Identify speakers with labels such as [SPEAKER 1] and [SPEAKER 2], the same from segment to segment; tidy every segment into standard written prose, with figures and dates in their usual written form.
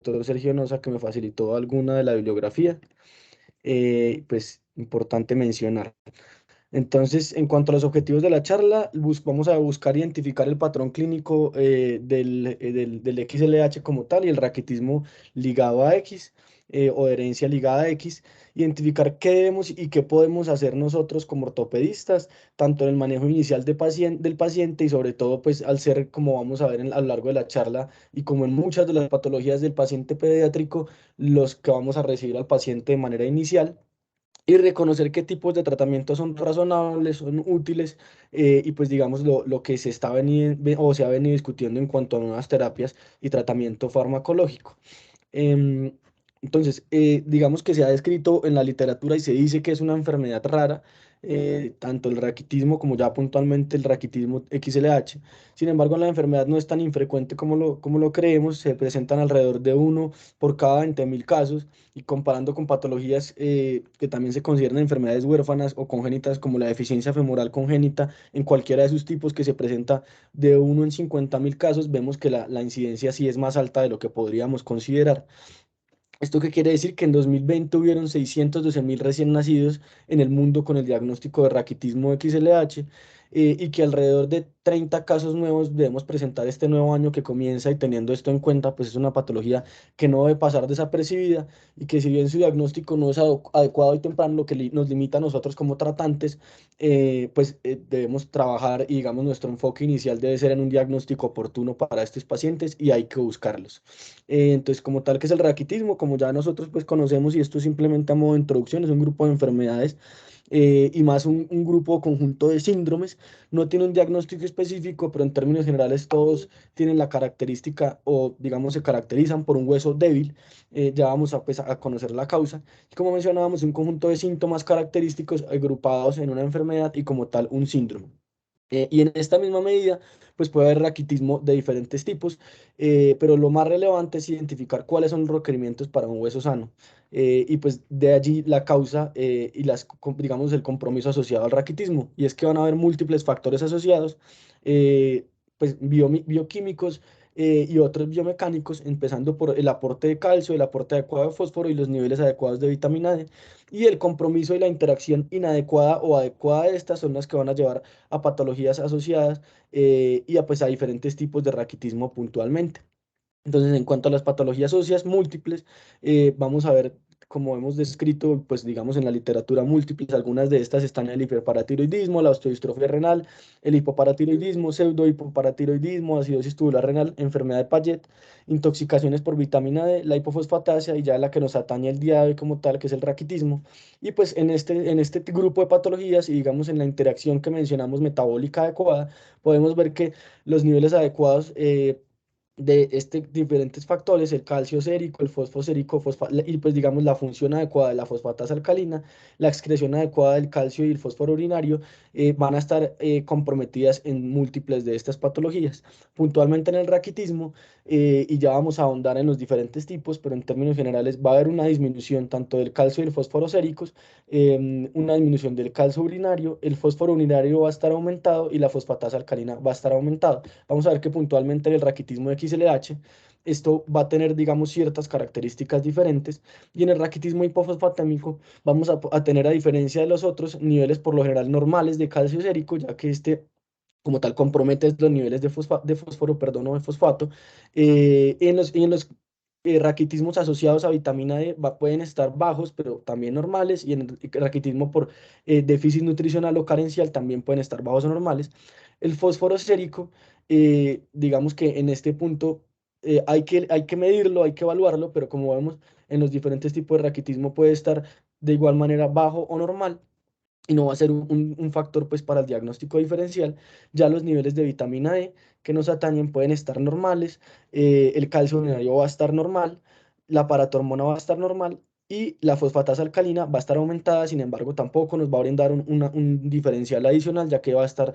[SPEAKER 1] doctor Sergio Noza, que me facilitó alguna de la bibliografía, pues importante mencionar. Entonces, en cuanto a los objetivos de la charla, vamos a buscar identificar el patrón clínico del XLH como tal y el raquitismo ligado a X o herencia ligada a X, identificar qué debemos y qué podemos hacer nosotros como ortopedistas, tanto en el manejo inicial del paciente y sobre todo, pues al ser, como vamos a ver a lo largo de la charla, y como en muchas de las patologías del paciente pediátrico, los que vamos a recibir al paciente de manera inicial y reconocer qué tipos de tratamientos son razonables, son útiles y pues digamos lo que o se ha venido discutiendo en cuanto a nuevas terapias y tratamiento farmacológico. Em, entonces, digamos que se ha descrito en la literatura y se dice que es una enfermedad rara, tanto el raquitismo como ya puntualmente el raquitismo XLH. Sin embargo, la enfermedad no es tan infrecuente como lo creemos, se presentan alrededor de uno por cada 20.000 casos y comparando con patologías que también se consideran enfermedades huérfanas o congénitas como la deficiencia femoral congénita, en cualquiera de sus tipos que se presenta de uno en 50.000 casos, vemos que la incidencia sí es más alta de lo que podríamos considerar. ¿Esto qué quiere decir? Que en 2020 hubieron 612.000 recién nacidos en el mundo con el diagnóstico de raquitismo XLH y que alrededor de 30 casos nuevos debemos presentar este nuevo año que comienza y teniendo esto en cuenta, pues es una patología que no debe pasar desapercibida y que si bien su diagnóstico no es adecuado y temprano, lo que nos limita a nosotros como tratantes, debemos trabajar y digamos nuestro enfoque inicial debe ser en un diagnóstico oportuno para estos pacientes y hay que buscarlos. Entonces, como tal, que es el raquitismo? Como ya nosotros pues conocemos, y esto simplemente a modo de introducción, es un grupo de enfermedades y más un grupo o conjunto de síndromes. No tiene un diagnóstico específico, pero en términos generales todos tienen la característica o digamos se caracterizan por un hueso débil. Ya vamos a, pues, a conocer la causa. Y como mencionábamos, un conjunto de síntomas característicos agrupados en una enfermedad y como tal un síndrome. Y en esta misma medida, pues puede haber raquitismo de diferentes tipos, pero lo más relevante es identificar cuáles son los requerimientos para un hueso sano. Y pues de allí la causa y digamos el compromiso asociado al raquitismo. Y es que van a haber múltiples factores asociados, pues bioquímicos y otros biomecánicos, empezando por el aporte de calcio, el aporte adecuado de fósforo y los niveles adecuados de vitamina D. Y el compromiso y la interacción inadecuada o adecuada de estas son las que van a llevar a patologías asociadas y a, pues, a diferentes tipos de raquitismo puntualmente. Entonces, en cuanto a las patologías óseas múltiples, vamos a ver, como hemos descrito, pues digamos en la literatura múltiples, algunas de estas están el hiperparatiroidismo, la osteodistrofia renal, el hipoparatiroidismo, pseudohipoparatiroidismo, acidosis tubular renal, enfermedad de Payet, intoxicaciones por vitamina D, la hipofosfatasia y ya la que nos atañe el día de hoy como tal, que es el raquitismo. Y pues en este grupo de patologías y digamos en la interacción que mencionamos metabólica adecuada, podemos ver que los niveles adecuados de diferentes factores, el calcio sérico, el fosfo sérico, y pues digamos la función adecuada de la fosfatasa alcalina, la excreción adecuada del calcio y el fósforo urinario, van a estar comprometidas en múltiples de estas patologías. Puntualmente en el raquitismo, y ya vamos a ahondar en los diferentes tipos, pero en términos generales va a haber una disminución tanto del calcio y el fósforo séricos, una disminución del calcio urinario, el fósforo urinario va a estar aumentado y la fosfatasa alcalina va a estar aumentada. Vamos a ver que puntualmente en el raquitismo XLH esto va a tener, digamos, ciertas características diferentes y en el raquitismo hipofosfatémico vamos a tener, a diferencia de los otros, niveles por lo general normales de calcio sérico, ya que este como tal compromete los niveles de fósforo, perdón, o de fosfato. En los raquitismos asociados a vitamina D pueden estar bajos, pero también normales, y en el raquitismo por déficit nutricional o carencial también pueden estar bajos o normales. El fósforo sérico, digamos que en este punto hay que medirlo, hay que evaluarlo, pero como vemos en los diferentes tipos de raquitismo puede estar de igual manera bajo o normal y no va a ser un factor pues para el diagnóstico diferencial. Ya los niveles de vitamina D que nos atañen pueden estar normales, el calcio urinario va a estar normal, la paratormona va a estar normal y la fosfatasa alcalina va a estar aumentada, sin embargo tampoco nos va a brindar un diferencial adicional ya que va a estar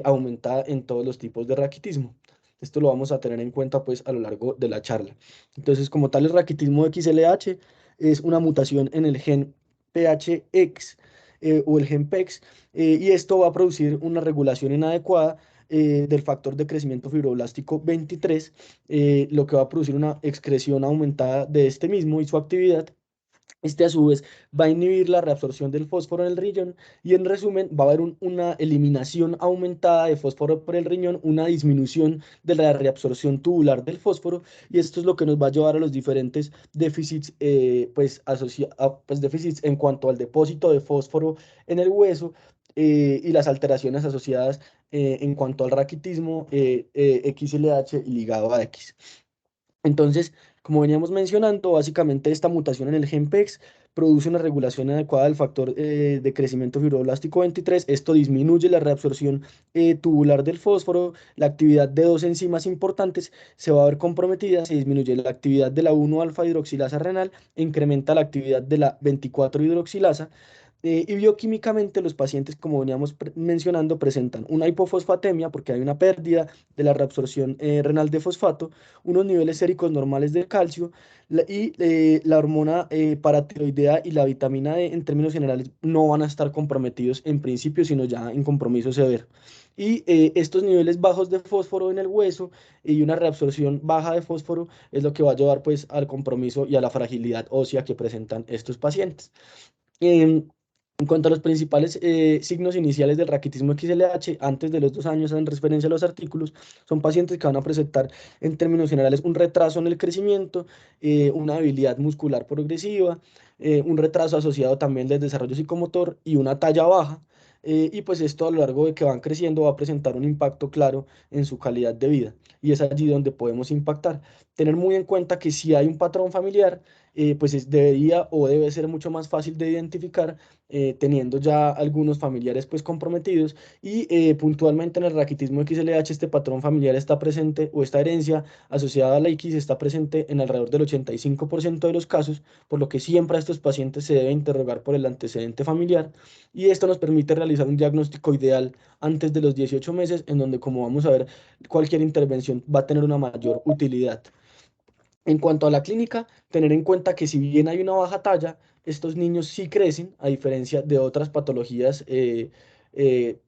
[SPEAKER 1] aumentada en todos los tipos de raquitismo. Esto lo vamos a tener en cuenta pues a lo largo de la charla. Entonces, como tal, el raquitismo XLH es una mutación en el gen PHX o el gen PEX, y esto va a producir una regulación inadecuada del factor de crecimiento fibroblástico 23, lo que va a producir una excreción aumentada de este mismo y su actividad. Este a su vez va a inhibir la reabsorción del fósforo en el riñón y en resumen va a haber una eliminación aumentada de fósforo por el riñón, una disminución de la reabsorción tubular del fósforo, y esto es lo que nos va a llevar a los diferentes déficits, pues déficits en cuanto al depósito de fósforo en el hueso, y las alteraciones asociadas en cuanto al raquitismo, XLH y ligado a X. Entonces, como veníamos mencionando, básicamente esta mutación en el GENPEX produce una regulación adecuada del factor de crecimiento fibroblástico 23. Esto disminuye la reabsorción tubular del fósforo, la actividad de dos enzimas importantes se va a ver comprometida, se disminuye la actividad de la 1-alfa hidroxilasa renal e incrementa la actividad de la 24 hidroxilasa. Y bioquímicamente los pacientes, como veníamos mencionando, presentan una hipofosfatemia porque hay una pérdida de la reabsorción renal de fosfato, unos niveles séricos normales de calcio, la hormona paratiroidea y la vitamina D en términos generales no van a estar comprometidos en principio, sino ya en compromiso severo. Y estos niveles bajos de fósforo en el hueso y una reabsorción baja de fósforo es lo que va a llevar pues al compromiso y a la fragilidad ósea que presentan estos pacientes. Em, en cuanto a los principales signos iniciales del raquitismo XLH, antes de los 2 años en referencia a los artículos, son pacientes que van a presentar en términos generales un retraso en el crecimiento, una debilidad muscular progresiva, un retraso asociado también del desarrollo psicomotor y una talla baja. Y pues esto a lo largo de que van creciendo va a presentar un impacto claro en su calidad de vida. Y es allí donde podemos impactar. Tener muy en cuenta que si hay un patrón familiar, pues debería o debe ser mucho más fácil de identificar, teniendo ya algunos familiares pues comprometidos, y puntualmente en el raquitismo XLH este patrón familiar está presente, o esta herencia asociada a la X está presente en alrededor del 85% de los casos, por lo que siempre a estos pacientes se debe interrogar por el antecedente familiar, y esto nos permite realizar un diagnóstico ideal antes de los 18 meses, en donde, como vamos a ver, cualquier intervención va a tener una mayor utilidad. En cuanto a la clínica, tener en cuenta que si bien hay una baja talla, estos niños sí crecen, a diferencia de otras patologías,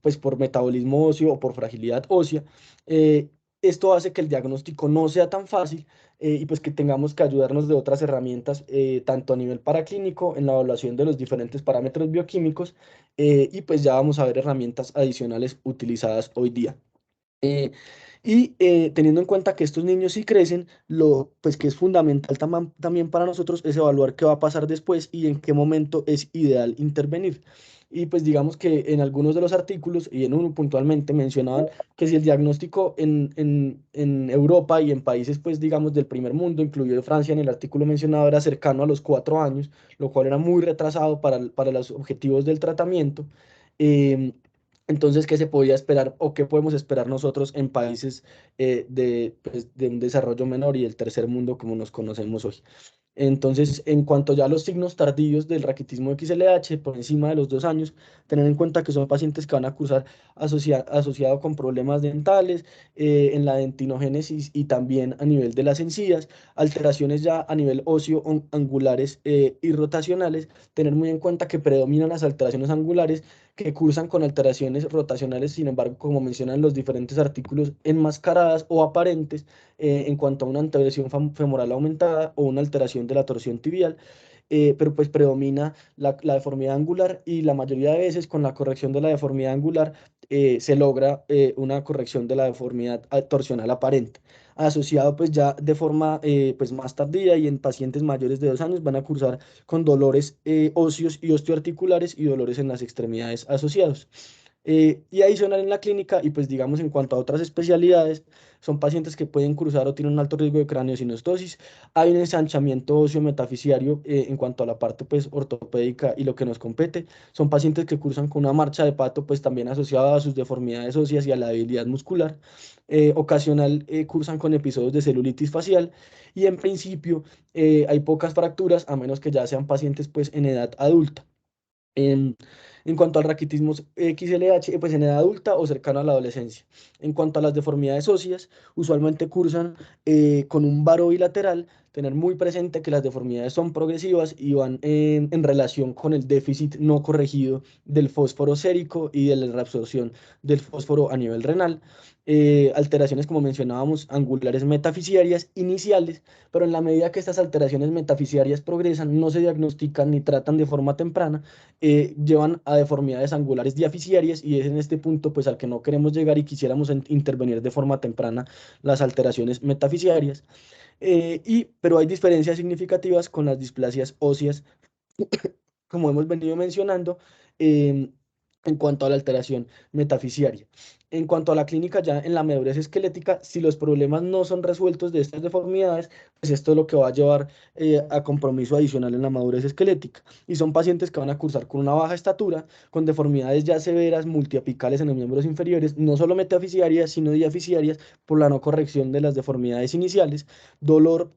[SPEAKER 1] pues por metabolismo óseo o por fragilidad ósea. Eh, Esto hace que el diagnóstico no sea tan fácil, y pues que tengamos que ayudarnos de otras herramientas, tanto a nivel paraclínico, en la evaluación de los diferentes parámetros bioquímicos, y pues ya vamos a ver herramientas adicionales utilizadas hoy día. Eh, Teniendo en cuenta que estos niños sí crecen, pues que es fundamental también para nosotros es evaluar qué va a pasar después y en qué momento es ideal intervenir. Y pues digamos que en algunos de los artículos, y en uno puntualmente, mencionaban que si el diagnóstico en Europa y en países pues digamos del primer mundo, incluido Francia, en el artículo mencionado era cercano a los 4 años, lo cual era muy retrasado para los objetivos del tratamiento. em, entonces, ¿qué se podía esperar o qué podemos esperar nosotros en países pues, de un desarrollo menor y del tercer mundo como nos conocemos hoy? Entonces, en cuanto ya a los signos tardíos del raquitismo XLH, por encima de los 2 años, tener en cuenta que son pacientes que van a cursar asociado con problemas dentales, en la dentinogénesis y también a nivel de las encías, alteraciones ya a nivel óseo angulares y rotacionales, tener muy en cuenta que predominan las alteraciones angulares que cursan con alteraciones rotacionales, sin embargo, como mencionan los diferentes artículos, enmascaradas o aparentes en cuanto a una anteversión femoral aumentada o una alteración de la torsión tibial, pero pues predomina la deformidad angular, y la mayoría de veces con la corrección de la deformidad angular se logra una corrección de la deformidad torsional aparente. Asociado pues ya de forma pues más tardía y en pacientes mayores de 2 años van a cursar con dolores óseos y osteoarticulares y dolores en las extremidades asociados. Y adicional en la clínica, y pues digamos en cuanto a otras especialidades, son pacientes que pueden cruzar o tienen un alto riesgo de craneosinostosis. Hay un ensanchamiento óseo metafisiario en cuanto a la parte pues ortopédica y lo que nos compete. Son pacientes que cursan con una marcha de pato pues también asociada a sus deformidades óseas y a la debilidad muscular. Ocasional cursan con episodios de celulitis facial, y en principio hay pocas fracturas a menos que ya sean pacientes pues en edad adulta. Em, En cuanto al raquitismo XLH, pues en edad adulta o cercano a la adolescencia. En cuanto a las deformidades óseas, usualmente cursan con un varo bilateral. Tener muy presente que las deformidades son progresivas y van en relación con el déficit no corregido del fósforo sérico y de la reabsorción del fósforo a nivel renal. Alteraciones, como mencionábamos, angulares metafisiarias iniciales, pero en la medida que estas alteraciones metafisiarias progresan, no se diagnostican ni tratan de forma temprana, llevan a deformidades angulares diaficiarias y es en este punto pues al que no queremos llegar y quisiéramos intervenir de forma temprana las alteraciones metafisiarias. Pero hay diferencias significativas con las displasias óseas, como hemos venido mencionando, em, en cuanto a la alteración metafisiaria. En cuanto a la clínica ya en la madurez esquelética, si los problemas no son resueltos de estas deformidades, pues esto es lo que va a llevar a compromiso adicional en la madurez esquelética. Y son pacientes que van a cursar con una baja estatura, con deformidades ya severas, multiapicales en los miembros inferiores, no solo metafisiarias, sino diaficiarias, por la no corrección de las deformidades iniciales, dolor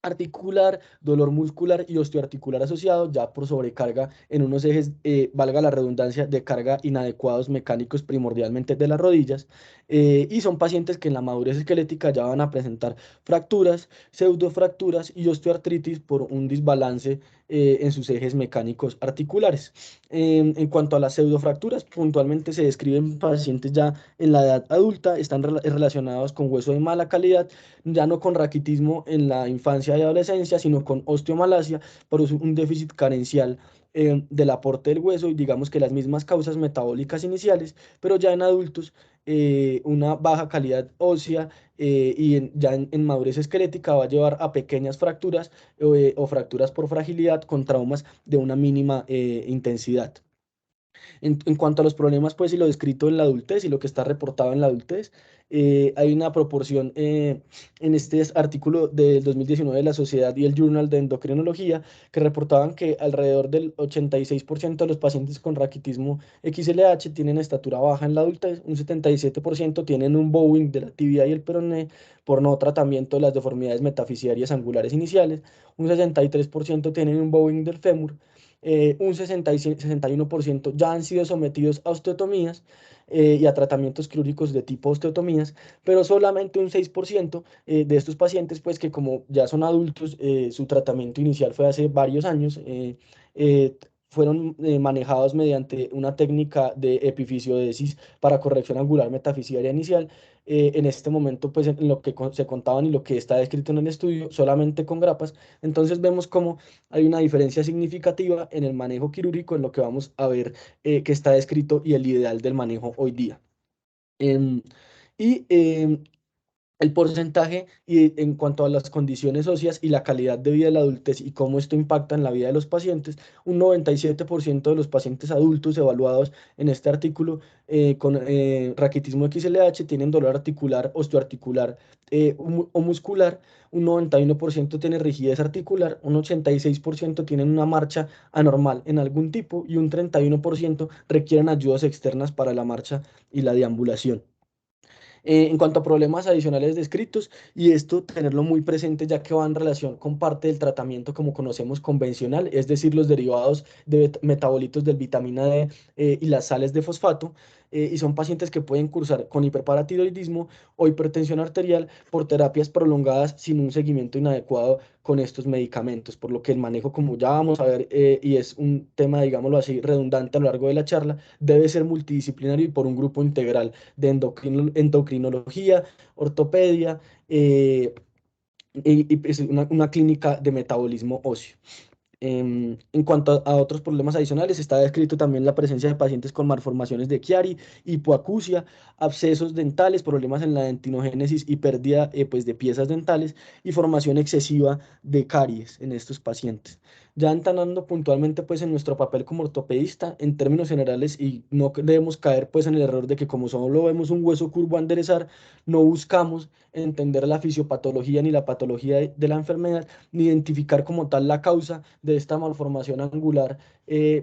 [SPEAKER 1] articular, dolor muscular y osteoarticular asociado ya por sobrecarga en unos ejes, valga la redundancia, de carga inadecuados mecánicos primordialmente de las rodillas. Y son pacientes que en la madurez esquelética ya van a presentar fracturas, pseudofracturas y osteoartritis por un desbalance en sus ejes mecánicos articulares. En cuanto a las pseudofracturas, puntualmente se describen pacientes ya en la edad adulta, están relacionados con hueso de mala calidad, ya no con raquitismo en la infancia y adolescencia, sino con osteomalacia por un déficit carencial del aporte del hueso y digamos que las mismas causas metabólicas iniciales, pero ya en adultos una baja calidad ósea y ya en madurez esquelética va a llevar a pequeñas fracturas o fracturas por fragilidad con traumas de una mínima intensidad. En cuanto a los problemas, pues, y lo descrito en la adultez y lo que está reportado en la adultez, hay una proporción en este artículo del 2019 de la Sociedad y el Journal de Endocrinología que reportaban que alrededor del 86% de los pacientes con raquitismo XLH tienen estatura baja en la adultez, un 77% tienen un bowing de la tibia y el peroné por no tratamiento de las deformidades metafisiarias angulares iniciales, un 63% tienen un bowing del fémur, un 61% ya han sido sometidos a osteotomías y a tratamientos quirúrgicos de tipo osteotomías, pero solamente un 6% de estos pacientes, pues que como ya son adultos, su tratamiento inicial fue hace varios años, eh, fueron manejados mediante una técnica de epifisiodesis para corrección angular metafisiaria inicial. En este momento, pues en lo que se contaban y lo que está descrito en el estudio, solamente con grapas. Entonces vemos cómo hay una diferencia significativa en el manejo quirúrgico, en lo que vamos a ver que está descrito y el ideal del manejo hoy día. Em, y el porcentaje y en cuanto a las condiciones óseas y la calidad de vida de la adultez y cómo esto impacta en la vida de los pacientes, un 97% de los pacientes adultos evaluados en este artículo con raquitismo XLH tienen dolor articular, osteoarticular o muscular, un 91% tiene rigidez articular, un 86% tienen una marcha anormal en algún tipo y un 31% requieren ayudas externas para la marcha y la deambulación. En cuanto a problemas adicionales descritos, y esto tenerlo muy presente ya que va en relación con parte del tratamiento como conocemos convencional, es decir, los derivados de metabolitos del vitamina D y las sales de fosfato, y son pacientes que pueden cursar con hiperparatiroidismo o hipertensión arterial por terapias prolongadas sin un seguimiento inadecuado con estos medicamentos, por lo que el manejo, como ya vamos a ver, y es un tema, digámoslo así, redundante a lo largo de la charla, debe ser multidisciplinario y por un grupo integral de endocrinología, ortopedia y pues, una clínica de metabolismo óseo. En cuanto a otros problemas adicionales, está descrito también la presencia de pacientes con malformaciones de Chiari, hipoacusia, abscesos dentales, problemas en la dentinogénesis y pérdida pues, de piezas dentales y formación excesiva de caries en estos pacientes. Ya entrando puntualmente pues, en nuestro papel como ortopedista, en términos generales, y no debemos caer pues, en el error de que como solo vemos un hueso curvo a enderezar, no buscamos entender la fisiopatología ni la patología de la enfermedad, ni identificar como tal la causa de esta malformación angular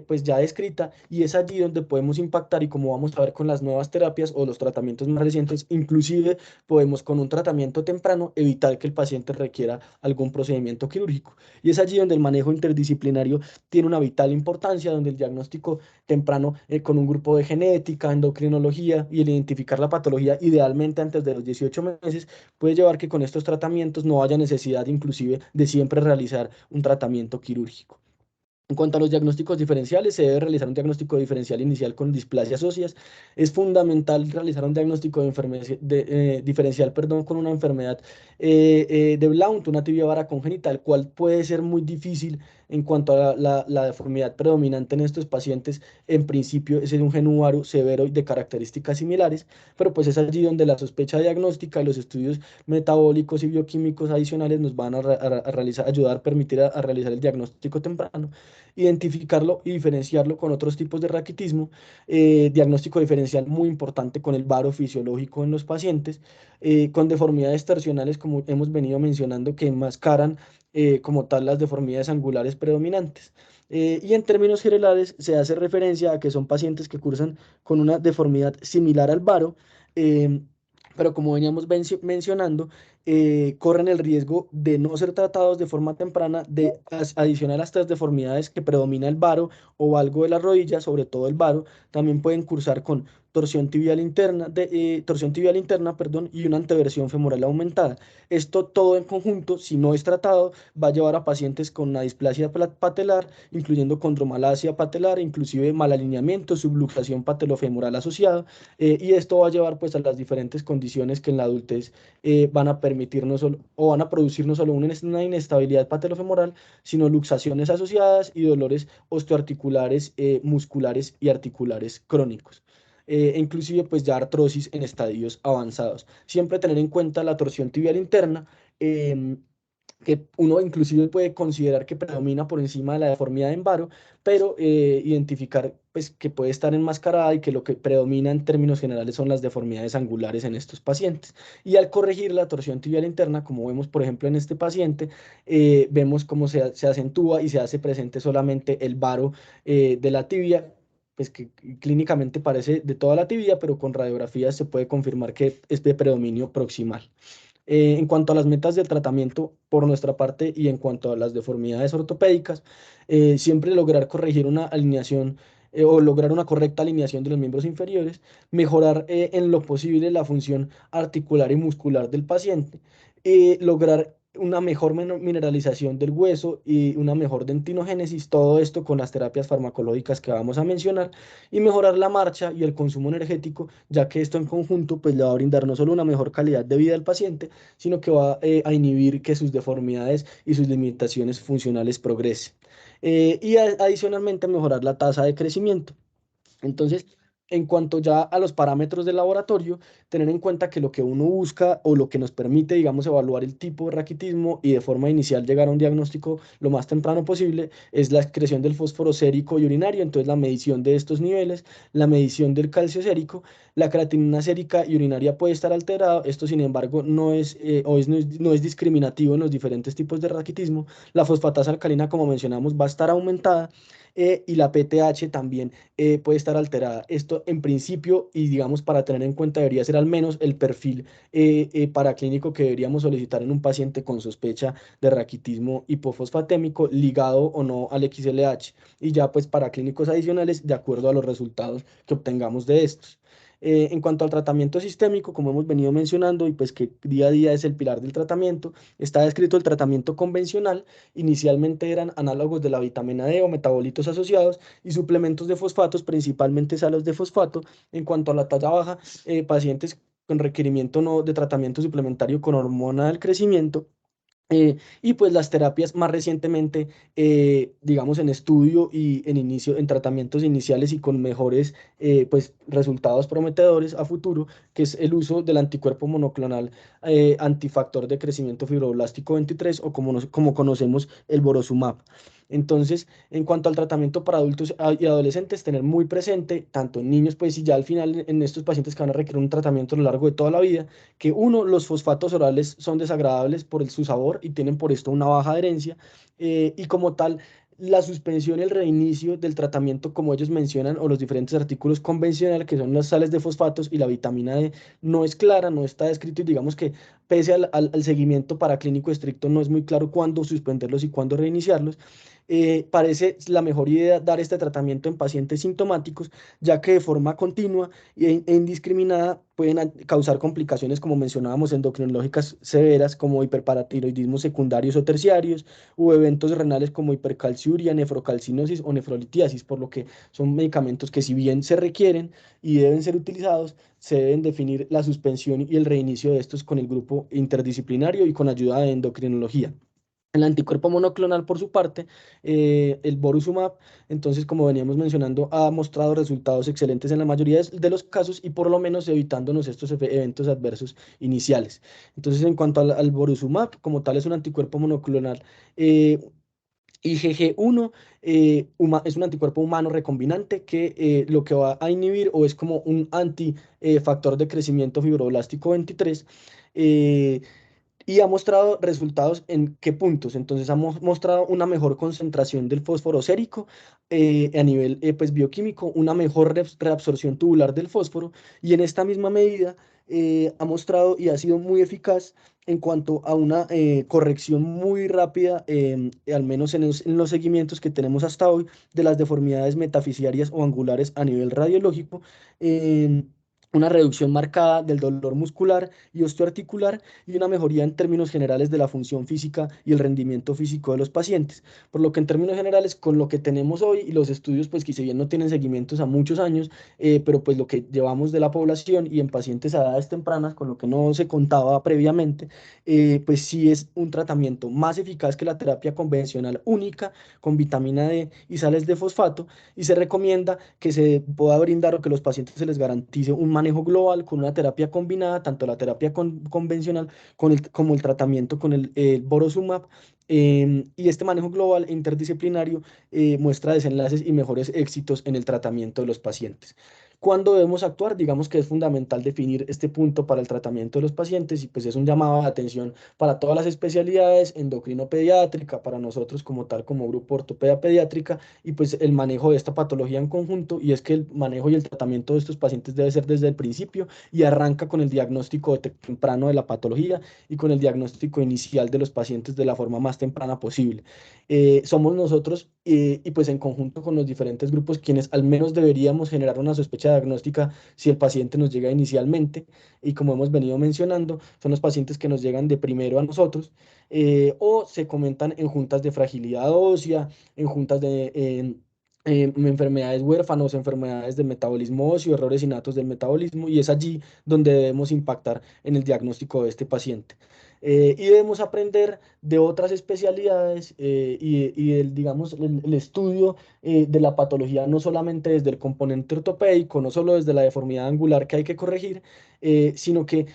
[SPEAKER 1] pues ya descrita, y es allí donde podemos impactar, y como vamos a ver con las nuevas terapias o los tratamientos más recientes, inclusive podemos con un tratamiento temprano evitar que el paciente requiera algún procedimiento quirúrgico. Y es allí donde el manejo interdisciplinario tiene una vital importancia, donde el diagnóstico temprano con un grupo de genética, endocrinología y el identificar la patología idealmente antes de los 18 meses puede llevar que con estos tratamientos no haya necesidad inclusive de siempre realizar un tratamiento quirúrgico. En cuanto a los diagnósticos diferenciales, se debe realizar un diagnóstico diferencial inicial con displasias óseas. Es fundamental realizar un diagnóstico diferencial, perdón, con una enfermedad de Blount, una tibia vara congénita, el cual puede ser muy difícil en cuanto a la deformidad predominante en estos pacientes. En principio, es un genu varo severo y de características similares, pero pues es allí donde la sospecha diagnóstica y los estudios metabólicos y bioquímicos adicionales nos van a realizar, ayudar, permitir a realizar el diagnóstico temprano, identificarlo y diferenciarlo con otros tipos de raquitismo, diagnóstico diferencial muy importante con el varo fisiológico en los pacientes, con deformidades tercionales como hemos venido mencionando que enmascaran como tal las deformidades angulares predominantes. Y en términos generales se hace referencia a que son pacientes que cursan con una deformidad similar al varo, eh, pero como veníamos mencionando, corren el riesgo de no ser tratados de forma temprana, de adicional a estas deformidades que predomina el varo o algo de la rodilla, sobre todo el varo, también pueden cursar con torsión tibial interna, perdón, y una anteversión femoral aumentada. Esto todo en conjunto, si no es tratado, va a llevar a pacientes con una displasia patelar, incluyendo condromalacia patelar, inclusive mal alineamiento, subluxación patelofemoral asociada, y esto va a llevar pues a las diferentes condiciones que en la adultez van a permitir no solo, o van a producir no solo una inestabilidad patelofemoral, sino luxaciones asociadas y dolores osteoarticulares, musculares y articulares crónicos. E inclusive pues ya artrosis en estadios avanzados. Siempre tener en cuenta la torsión tibial interna, que uno inclusive puede considerar que predomina por encima de la deformidad en varo, pero identificar pues, que puede estar enmascarada y que lo que predomina en términos generales son las deformidades angulares en estos pacientes. Y al corregir la torsión tibial interna, como vemos por ejemplo en este paciente, vemos cómo se acentúa y se hace presente solamente el varo de la tibia, pues que clínicamente parece de toda la tibia, pero con radiografías se puede confirmar que es de predominio proximal. En cuanto a las metas del tratamiento por nuestra parte y en cuanto a las deformidades ortopédicas, siempre lograr corregir una alineación o lograr una correcta alineación de los miembros inferiores, mejorar en lo posible la función articular y muscular del paciente, lograr una mejor mineralización del hueso y una mejor dentinogénesis, todo esto con las terapias farmacológicas que vamos a mencionar, y mejorar la marcha y el consumo energético, ya que esto en conjunto pues le va a brindar no solo una mejor calidad de vida al paciente, sino que va a inhibir que sus deformidades y sus limitaciones funcionales progresen. Adicionalmente mejorar la tasa de crecimiento. Entonces, en cuanto ya a los parámetros del laboratorio, tener en cuenta que lo que uno busca o lo que nos permite, digamos, evaluar el tipo de raquitismo y de forma inicial llegar a un diagnóstico lo más temprano posible es la excreción del fósforo sérico y urinario, entonces la medición de estos niveles, la medición del calcio sérico, la creatinina sérica y urinaria puede estar alterado, esto sin embargo no es discriminativo en los diferentes tipos de raquitismo, la fosfatasa alcalina, como mencionamos, va a estar aumentada, y la PTH también puede estar alterada. Esto en principio y digamos para tener en cuenta debería ser al menos el perfil paraclínico que deberíamos solicitar en un paciente con sospecha de raquitismo hipofosfatémico ligado o no al XLH, y ya pues para clínicos adicionales de acuerdo a los resultados que obtengamos de estos. En cuanto al tratamiento sistémico, como hemos venido mencionando y pues que día a día es el pilar del tratamiento, está descrito el tratamiento convencional. Inicialmente eran análogos de la vitamina D o metabolitos asociados y suplementos de fosfatos, principalmente salos de fosfato. En cuanto a la talla baja, pacientes con requerimiento no de tratamiento suplementario con hormona del crecimiento. Y pues las terapias más recientemente, digamos, en estudio y en inicio, en tratamientos iniciales y con mejores pues, resultados prometedores a futuro, que es el uso del anticuerpo monoclonal antifactor de crecimiento fibroblástico 23 o como conocemos el borosumab. Entonces, en cuanto al tratamiento para adultos y adolescentes, tener muy presente, tanto en niños, pues y ya al final en estos pacientes que van a requerir un tratamiento a lo largo de toda la vida, que uno, los fosfatos orales son desagradables por su sabor y tienen por esto una baja adherencia, y como tal, la suspensión y el reinicio del tratamiento, como ellos mencionan, o los diferentes artículos convencionales, que son las sales de fosfatos y la vitamina D, no es clara, no está descrito y digamos que pese al seguimiento paraclínico estricto, no es muy claro cuándo suspenderlos y cuándo reiniciarlos. Parece la mejor idea dar este tratamiento en pacientes sintomáticos, ya que de forma continua e indiscriminada pueden causar complicaciones, como mencionábamos, endocrinológicas severas, como hiperparatiroidismo secundarios o terciarios, o eventos renales como hipercalciuria, nefrocalcinosis o nefrolitiasis, por lo que son medicamentos que, si bien se requieren y deben ser utilizados, se deben definir la suspensión y el reinicio de estos con el grupo interdisciplinario y con ayuda de endocrinología. El anticuerpo monoclonal, por su parte, el Borusumab, entonces, como veníamos mencionando, ha mostrado resultados excelentes en la mayoría de los casos y por lo menos evitándonos estos eventos adversos iniciales. Entonces, en cuanto al Borusumab, como tal, es un anticuerpo monoclonal IgG1, es un anticuerpo humano recombinante que lo que va a inhibir o es como un antifactor de crecimiento fibroblástico 23. eh, y ha mostrado resultados en qué puntos. Entonces, ha mostrado una mejor concentración del fósforo sérico a nivel pues, bioquímico, una mejor reabsorción tubular del fósforo y en esta misma medida ha mostrado y ha sido muy eficaz en cuanto a una corrección muy rápida, al menos en los seguimientos que tenemos hasta hoy, de las deformidades metafisiarias o angulares a nivel radiológico. Una reducción marcada del dolor muscular y osteoarticular y una mejoría en términos generales de la función física y el rendimiento físico de los pacientes. Por lo que en términos generales, con lo que tenemos hoy y los estudios, pues que si bien no tienen seguimientos a muchos años, pero pues lo que llevamos de la población y en pacientes a edades tempranas, con lo que no se contaba previamente, pues sí es un tratamiento más eficaz que la terapia convencional única con vitamina D y sales de fosfato y se recomienda que se pueda brindar o que los pacientes se les garantice un manejo global con una terapia combinada, tanto la terapia convencional como el tratamiento con el Borosumab. Y este manejo global e interdisciplinario muestra desenlaces y mejores éxitos en el tratamiento de los pacientes. ¿Cuándo debemos actuar? Digamos que es fundamental definir este punto para el tratamiento de los pacientes y pues es un llamado de atención para todas las especialidades, endocrino pediátrica, para nosotros como tal, como grupo ortopedia pediátrica, y pues el manejo de esta patología en conjunto, y es que el manejo y el tratamiento de estos pacientes debe ser desde el principio y arranca con el diagnóstico temprano de la patología y con el diagnóstico inicial de los pacientes de la forma más temprana posible. Somos nosotros y pues en conjunto con los diferentes grupos quienes al menos deberíamos generar una sospecha diagnóstica si el paciente nos llega inicialmente, y como hemos venido mencionando, son los pacientes que nos llegan de primero a nosotros o se comentan en juntas de fragilidad ósea, en juntas de enfermedades huérfanos, enfermedades del metabolismo óseo, errores innatos del metabolismo, y es allí donde debemos impactar en el diagnóstico de este paciente. Y debemos aprender de otras especialidades digamos, el estudio de la patología, no solamente desde el componente ortopédico, no solo desde la deformidad angular que hay que corregir, sino que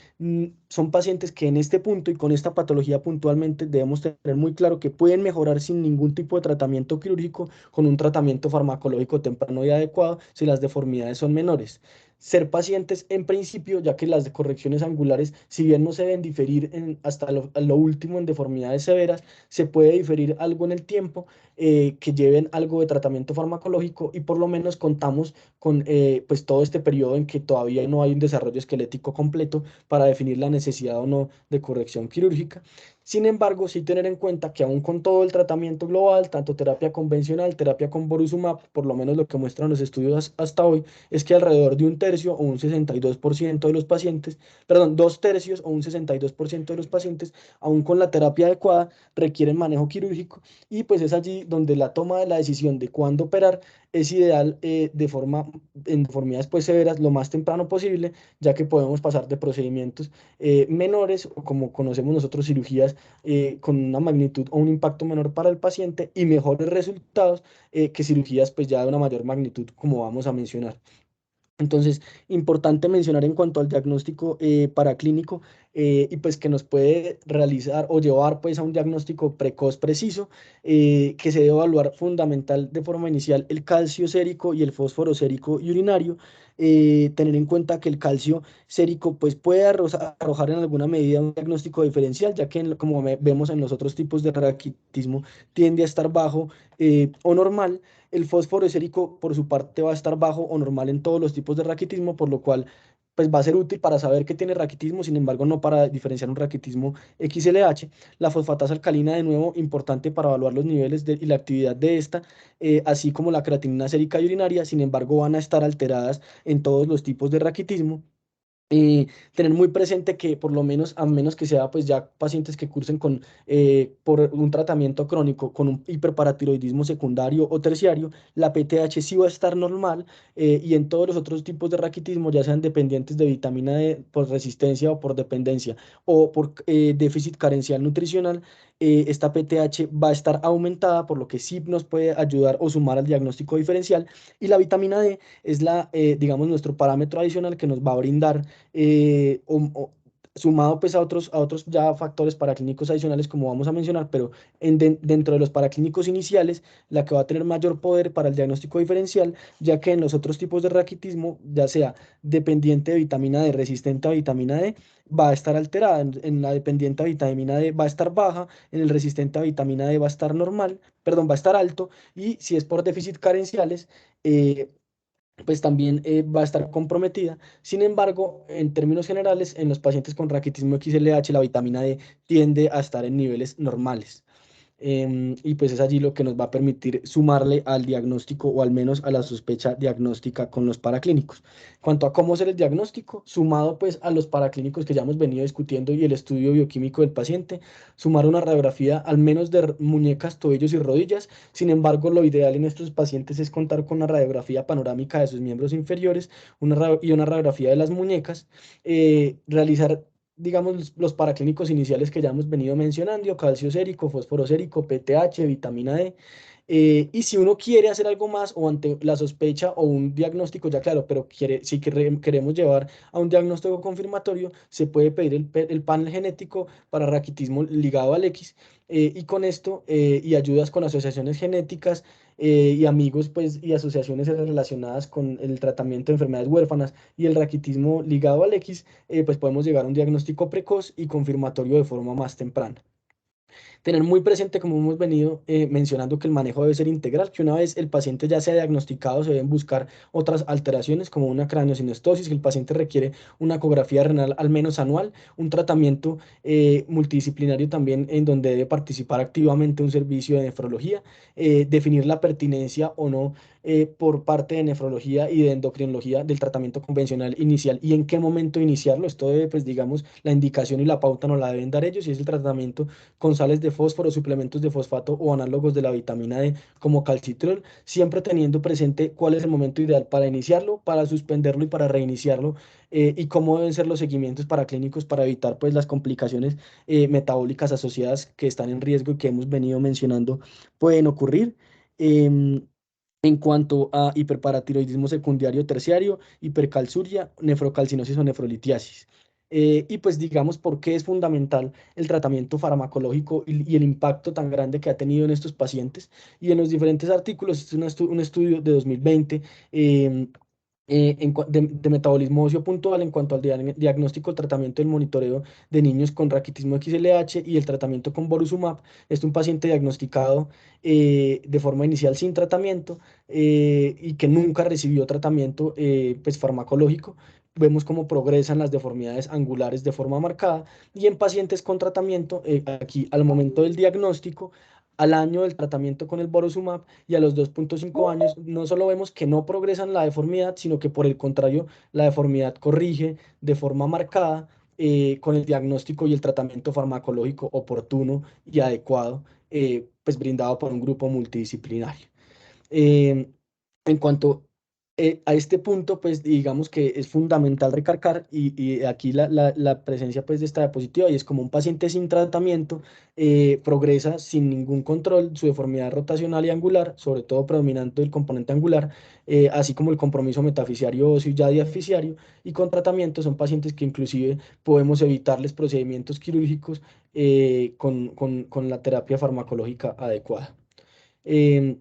[SPEAKER 1] son pacientes que en este punto y con esta patología puntualmente debemos tener muy claro que pueden mejorar sin ningún tipo de tratamiento quirúrgico con un tratamiento farmacológico temprano y adecuado si las deformidades son menores. Ser pacientes en principio, ya que las correcciones angulares, si bien no se deben diferir hasta lo último en deformidades severas, se puede diferir algo en el tiempo, que lleven algo de tratamiento farmacológico y por lo menos contamos con pues todo este periodo en que todavía no hay un desarrollo esquelético completo para definir la necesidad o no de corrección quirúrgica. Sin embargo, sí tener en cuenta que aún con todo el tratamiento global, tanto terapia convencional, terapia con Borusumab, por lo menos lo que muestran los estudios hasta hoy, es que alrededor de un tercio o un 62% de los pacientes, perdón, dos tercios o un 62% de los pacientes, aún con la terapia adecuada, requieren manejo quirúrgico, y pues es allí donde la toma de la decisión de cuándo operar es ideal en deformidades pues severas lo más temprano posible, ya que podemos pasar de procedimientos menores, o como conocemos nosotros, cirugías con una magnitud o un impacto menor para el paciente y mejores resultados que cirugías pues ya de una mayor magnitud, como vamos a mencionar. Entonces, importante mencionar en cuanto al diagnóstico paraclínico, y pues que nos puede realizar o llevar pues a un diagnóstico precoz preciso, que se debe evaluar fundamental de forma inicial el calcio sérico y el fósforo sérico y urinario, tener en cuenta que el calcio sérico pues, puede arrojar en alguna medida un diagnóstico diferencial, ya que como vemos en los otros tipos de raquitismo tiende a estar bajo o normal. El fósforo sérico, por su parte, va a estar bajo o normal en todos los tipos de raquitismo, por lo cual pues va a ser útil para saber que tiene raquitismo, sin embargo, no para diferenciar un raquitismo XLH. La fosfatasa alcalina, de nuevo, importante para evaluar los niveles y la actividad de esta, así como la creatinina sérica y urinaria, sin embargo, van a estar alteradas en todos los tipos de raquitismo. Tener muy presente que por lo menos, a menos que sea pues ya pacientes que cursen por un tratamiento crónico con un hiperparatiroidismo secundario o terciario, la PTH sí va a estar normal, y en todos los otros tipos de raquitismo, ya sean dependientes de vitamina D por resistencia o por dependencia o por déficit carencial nutricional, esta PTH va a estar aumentada, por lo que sí nos puede ayudar o sumar al diagnóstico diferencial. Y la vitamina D es digamos, nuestro parámetro adicional que nos va a brindar, sumado pues a otros ya factores paraclínicos adicionales como vamos a mencionar, pero dentro de los paraclínicos iniciales, la que va a tener mayor poder para el diagnóstico diferencial, ya que en los otros tipos de raquitismo, ya sea dependiente de vitamina D, resistente a vitamina D, va a estar alterada. En la dependiente a vitamina D va a estar baja, en el resistente a vitamina D va a estar normal, perdón, va a estar alto, y si es por déficit carenciales, eh, pues también va a estar comprometida. Sin embargo, en términos generales, en los pacientes con raquitismo XLH, la vitamina D tiende a estar en niveles normales. Y pues es allí lo que nos va a permitir sumarle al diagnóstico o al menos a la sospecha diagnóstica con los paraclínicos. Cuanto a cómo hacer el diagnóstico, sumado pues a los paraclínicos que ya hemos venido discutiendo y el estudio bioquímico del paciente, sumar una radiografía al menos de muñecas, tobillos y rodillas. Sin embargo, lo ideal en estos pacientes es contar con una radiografía panorámica de sus miembros inferiores, y una radiografía de las muñecas, realizar, digamos, los paraclínicos iniciales que ya hemos venido mencionando: calcio sérico, fósforo sérico, PTH, vitamina D. Y si uno quiere hacer algo más o ante la sospecha o un diagnóstico, ya claro, pero si queremos llevar a un diagnóstico confirmatorio, se puede pedir el panel genético para raquitismo ligado al X, y con esto, y ayudas con asociaciones genéticas, y amigos pues, y asociaciones relacionadas con el tratamiento de enfermedades huérfanas y el raquitismo ligado al X, pues podemos llegar a un diagnóstico precoz y confirmatorio de forma más temprana. Tener muy presente, como hemos venido mencionando, que el manejo debe ser integral, que una vez el paciente ya sea diagnosticado, se deben buscar otras alteraciones como una craneosinostosis, que el paciente requiere una ecografía renal al menos anual, un tratamiento multidisciplinario también en donde debe participar activamente un servicio de nefrología, definir la pertinencia o no, por parte de nefrología y de endocrinología, del tratamiento convencional inicial y en qué momento iniciarlo. Esto debe, pues digamos, la indicación y la pauta nos la deben dar ellos, y es el tratamiento con sales de fósforo, suplementos de fosfato o análogos de la vitamina D como calcitrol, siempre teniendo presente cuál es el momento ideal para iniciarlo, para suspenderlo y para reiniciarlo, y cómo deben ser los seguimientos paraclínicos para evitar pues las complicaciones metabólicas asociadas que están en riesgo y que hemos venido mencionando pueden ocurrir. Em, en cuanto a hiperparatiroidismo secundario terciario, hipercalciuria, nefrocalcinosis o nefrolitiasis. Y pues digamos por qué es fundamental el tratamiento farmacológico y el impacto tan grande que ha tenido en estos pacientes. Y en los diferentes artículos, este es un estudio de 2020, em, de metabolismo óseo puntual en cuanto al diagnóstico, tratamiento y el monitoreo de niños con raquitismo XLH y el tratamiento con borusumab. Es un paciente diagnosticado de forma inicial sin tratamiento, y que nunca recibió tratamiento pues farmacológico. Vemos cómo progresan las deformidades angulares de forma marcada, y en pacientes con tratamiento, aquí al momento del diagnóstico, al año del tratamiento con el borosumab y a los 2,5 años, no solo vemos que no progresan la deformidad, sino que por el contrario, la deformidad corrige de forma marcada, con el diagnóstico y el tratamiento farmacológico oportuno y adecuado, pues brindado por un grupo multidisciplinario. Eh, en cuanto a este punto, pues digamos que es fundamental recargar, y aquí la presencia pues de esta diapositiva, y es como un paciente sin tratamiento progresa sin ningún control, su deformidad rotacional y angular, sobre todo predominante el componente angular, así como el compromiso metafisiario óseo y ya diafisiario, y con tratamiento son pacientes que inclusive podemos evitarles procedimientos quirúrgicos con la terapia farmacológica adecuada. Em,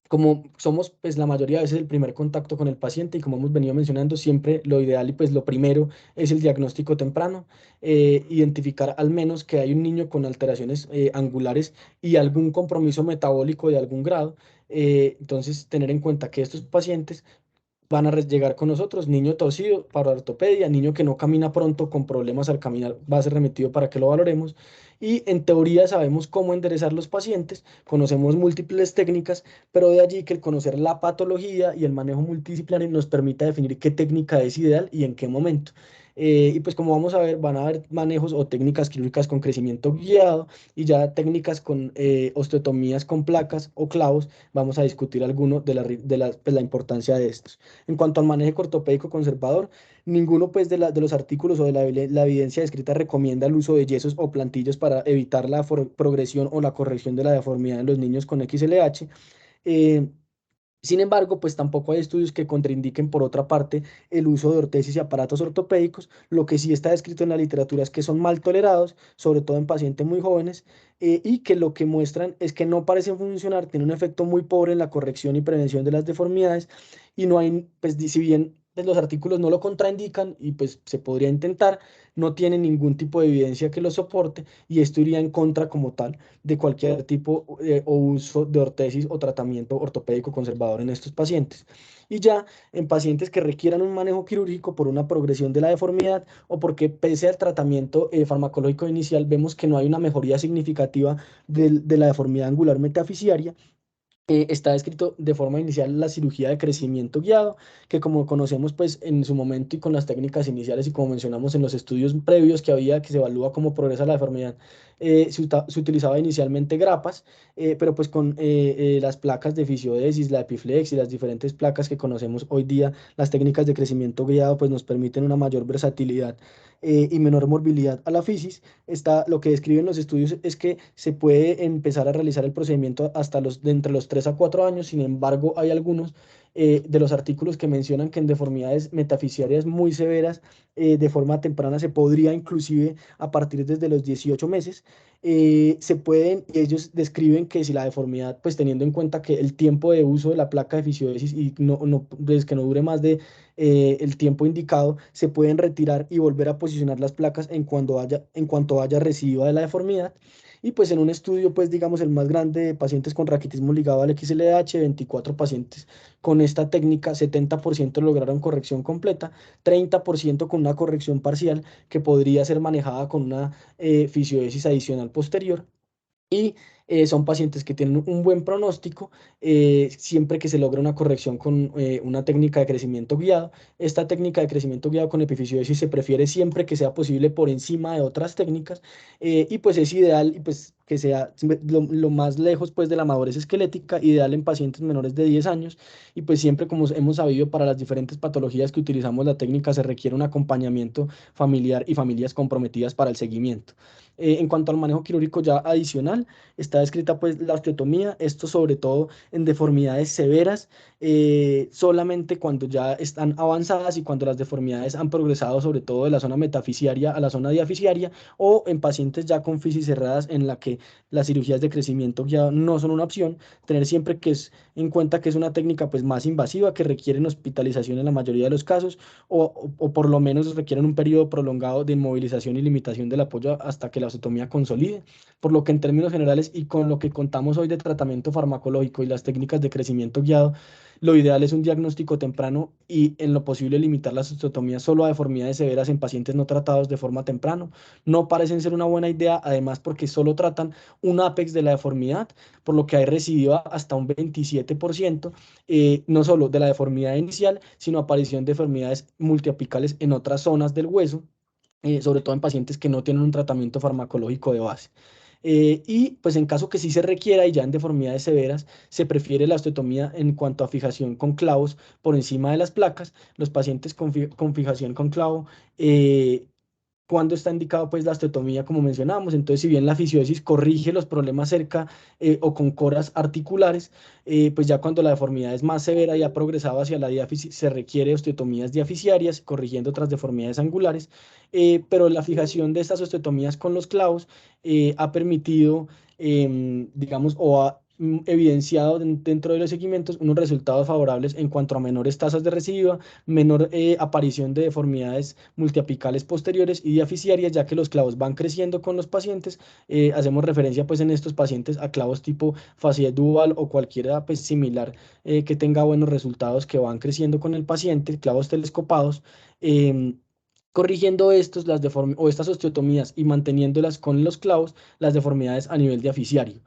[SPEAKER 1] como somos pues la mayoría de veces el primer contacto con el paciente y como hemos venido mencionando, siempre lo ideal y pues lo primero es el diagnóstico temprano, identificar al menos que hay un niño con alteraciones angulares y algún compromiso metabólico de algún grado. Entonces, tener en cuenta que estos pacientes van a llegar con nosotros, niño torcido para ortopedia, niño que no camina pronto con problemas al caminar, va a ser remitido para que lo valoremos. Y en teoría sabemos cómo enderezar los pacientes, conocemos múltiples técnicas, pero de allí que el conocer la patología y el manejo multidisciplinario nos permita definir qué técnica es ideal y en qué momento. Y pues como vamos a ver, van a haber manejos o técnicas quirúrgicas con crecimiento guiado y ya técnicas con osteotomías con placas o clavos. Vamos a discutir alguno pues, la importancia de estos. En cuanto al manejo ortopédico conservador, ninguno pues, de los artículos o de la evidencia descrita recomienda el uso de yesos o plantillos para evitar la progresión o la corrección de la deformidad en los niños con XLH. Eh, Sin embargo, pues tampoco hay estudios que contraindiquen, por otra parte, el uso de ortesis y aparatos ortopédicos. Lo que sí está descrito en la literatura es que son mal tolerados, sobre todo en pacientes muy jóvenes, y que lo que muestran es que no parecen funcionar, tienen un efecto muy pobre en la corrección y prevención de las deformidades, y no hay, pues si bien pues, los artículos no lo contraindican y pues se podría intentar, no tienen ningún tipo de evidencia que lo soporte, y esto iría en contra como tal de cualquier tipo o uso de ortesis o tratamiento ortopédico conservador en estos pacientes. Y ya en pacientes que requieran un manejo quirúrgico por una progresión de la deformidad o porque pese al tratamiento farmacológico inicial vemos que no hay una mejoría significativa de la deformidad angular metafisiaria, está descrito de forma inicial la cirugía de crecimiento guiado, que como conocemos pues en su momento y con las técnicas iniciales y como mencionamos en los estudios previos que había que se evalúa cómo progresa la enfermedad, se utilizaba inicialmente grapas, pero pues con las placas de fisiodesis, la Epiflex y las diferentes placas que conocemos hoy día, las técnicas de crecimiento guiado pues nos permiten una mayor versatilidad y menor morbilidad a la fisis. Lo que describen los estudios es que se puede empezar a realizar el procedimiento hasta de entre los 3 a 4 años. Sin embargo, hay algunos de los artículos que mencionan que en deformidades metafisiarias muy severas, de forma temprana, se podría inclusive a partir desde los 18 meses. Se pueden, ellos describen que si la deformidad, pues teniendo en cuenta que el tiempo de uso de la placa de fisiodesis y pues, que no dure más de el tiempo indicado, se pueden retirar y volver a posicionar las placas en cuanto haya recidiva de la deformidad. Y pues en un estudio, pues digamos el más grande de pacientes con raquitismo ligado al XLH, 24 pacientes con esta técnica, 70% lograron corrección completa, 30% con una corrección parcial que podría ser manejada con una fisiodesis adicional posterior. Y son pacientes que tienen un buen pronóstico siempre que se logra una corrección con una técnica de crecimiento guiado. Esta técnica de crecimiento guiado con epifisiodesis se prefiere siempre que sea posible por encima de otras técnicas, y pues es ideal y pues que sea lo más lejos pues de la madurez esquelética, ideal en pacientes menores de 10 años, y pues siempre como hemos sabido para las diferentes patologías que utilizamos la técnica se requiere un acompañamiento familiar y familias comprometidas para el seguimiento. En cuanto al manejo quirúrgico ya adicional, está descrita pues la osteotomía, esto sobre todo en deformidades severas, solamente cuando ya están avanzadas y cuando las deformidades han progresado sobre todo de la zona metafisiaria a la zona diafisiaria, o en pacientes ya con fisis cerradas en la que las cirugías de crecimiento ya no son una opción, tener siempre que es en cuenta que es una técnica pues más invasiva que requieren hospitalización en la mayoría de los casos, o por lo menos requieren un periodo prolongado de inmovilización y limitación del apoyo hasta que la osteotomía consolide, por lo que en términos generales y con lo que contamos hoy de tratamiento farmacológico y las técnicas de crecimiento guiado, lo ideal es un diagnóstico temprano y en lo posible limitar las osteotomías solo a deformidades severas en pacientes no tratados de forma temprana. No parecen ser una buena idea, además porque solo tratan un ápex de la deformidad, por lo que hay recidiva hasta un 27%, no solo de la deformidad inicial, sino aparición de deformidades multiapicales en otras zonas del hueso, sobre todo en pacientes que no tienen un tratamiento farmacológico de base. Y pues en caso que sí se requiera y ya en deformidades severas, se prefiere la osteotomía en cuanto a fijación con clavos por encima de las placas. Los pacientes con fijación con clavo, cuando está indicado pues la osteotomía, como mencionábamos. Entonces, si bien la fisiodesis corrige los problemas cerca o con coras articulares, pues ya cuando la deformidad es más severa y ha progresado hacia la diáfisis, se requiere osteotomías diaficiarias, corrigiendo otras deformidades angulares. Pero la fijación de estas osteotomías con los clavos ha permitido, digamos, evidenciado dentro de los seguimientos unos resultados favorables en cuanto a menores tasas de recidiva, menor aparición de deformidades multiapicales posteriores y diaficiarias, ya que los clavos van creciendo con los pacientes. Hacemos referencia pues en estos pacientes a clavos tipo facie dual o cualquiera pues similar que tenga buenos resultados que van creciendo con el paciente, clavos telescopados. em, Corrigiendo estos, o estas osteotomías y manteniéndolas con los clavos, las deformidades a nivel diaficiario.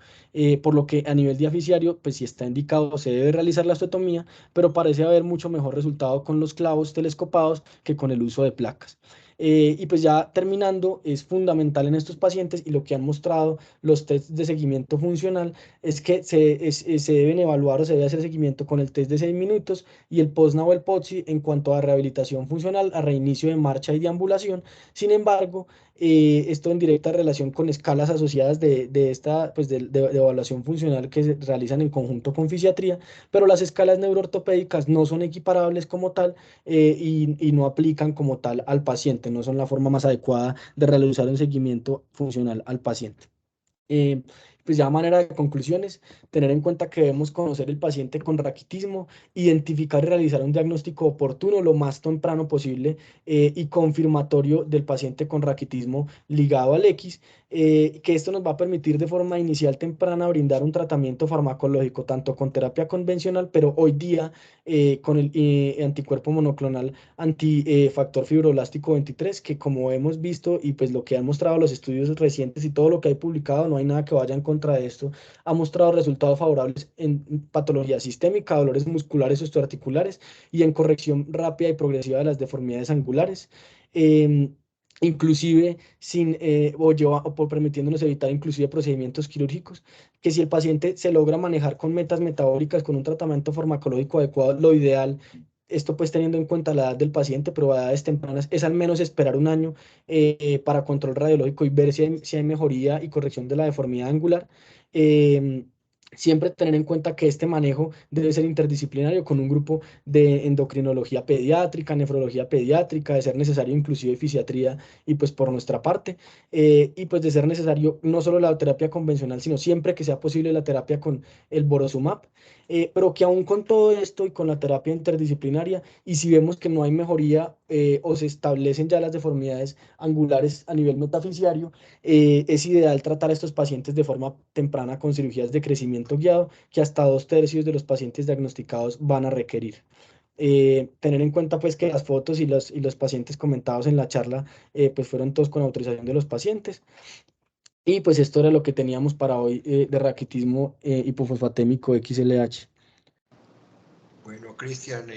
[SPEAKER 1] Por lo que a nivel diaficiario, pues si está indicado, se debe realizar la osteotomía, pero parece haber mucho mejor resultado con los clavos telescopados que con el uso de placas. Y pues ya terminando, es fundamental en estos pacientes y lo que han mostrado los tests de seguimiento funcional es que se deben evaluar o se debe hacer seguimiento con el test de 6 minutos y el POSNA o el POTSI en cuanto a rehabilitación funcional, a reinicio de marcha y deambulación. Sin embargo, esto en directa relación con escalas asociadas de esta, pues de evaluación funcional que se realizan en conjunto con fisiatría, pero las escalas neuroortopédicas no son equiparables como tal y no aplican como tal al paciente, no son la forma más adecuada de realizar un seguimiento funcional al paciente. Eh, pues ya a manera de conclusiones, tener en cuenta que debemos conocer el paciente con raquitismo, identificar y realizar un diagnóstico oportuno lo más temprano posible y confirmatorio del paciente con raquitismo ligado al X, que esto nos va a permitir de forma inicial temprana brindar un tratamiento farmacológico tanto con terapia convencional, pero hoy día con el anticuerpo monoclonal antifactor fibroblástico 23, que como hemos visto y pues lo que han mostrado los estudios recientes y todo lo que hay publicado, no hay nada que vaya en contra de esto, ha mostrado resultados favorables en patología sistémica, dolores musculares osteoarticulares y en corrección rápida y progresiva de las deformidades angulares. Em, Inclusive sin, o por permitiéndonos evitar inclusive procedimientos quirúrgicos, que si el paciente se logra manejar con metas metabólicas, con un tratamiento farmacológico adecuado, lo ideal, esto pues teniendo en cuenta la edad del paciente, pero a edades tempranas, es al menos esperar un año para control radiológico y ver si hay mejoría y corrección de la deformidad angular. Em, Siempre tener en cuenta que este manejo debe ser interdisciplinario con un grupo de endocrinología pediátrica, nefrología pediátrica, de ser necesario inclusive fisiatría y pues por nuestra parte, y pues de ser necesario no solo la terapia convencional, sino siempre que sea posible la terapia con el borosumab, pero que aún con todo esto y con la terapia interdisciplinaria, y si vemos que no hay mejoría o se establecen ya las deformidades angulares a nivel metafisiario, es ideal tratar a estos pacientes de forma temprana con cirugías de crecimiento guiado, que hasta 2/3 de los pacientes diagnosticados van a requerir. Tener en cuenta pues que las fotos y los pacientes comentados en la charla pues fueron todos con autorización de los pacientes. Y pues esto era lo que teníamos para hoy de raquitismo hipofosfatémico XLH.
[SPEAKER 2] Bueno, Cristian,